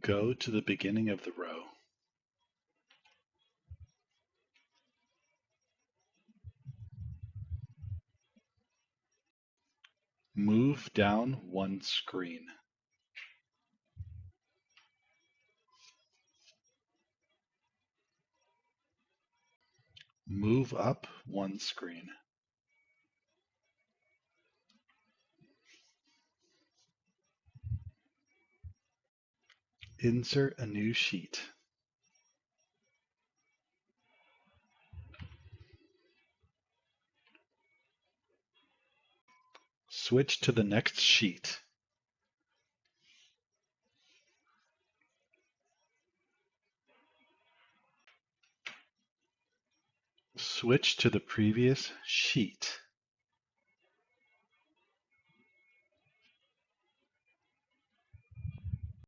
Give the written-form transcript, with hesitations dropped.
Go to the beginning of the row. Move down one screen. Move up one screen. Insert a new sheet. Switch to the next sheet. Switch to the previous sheet.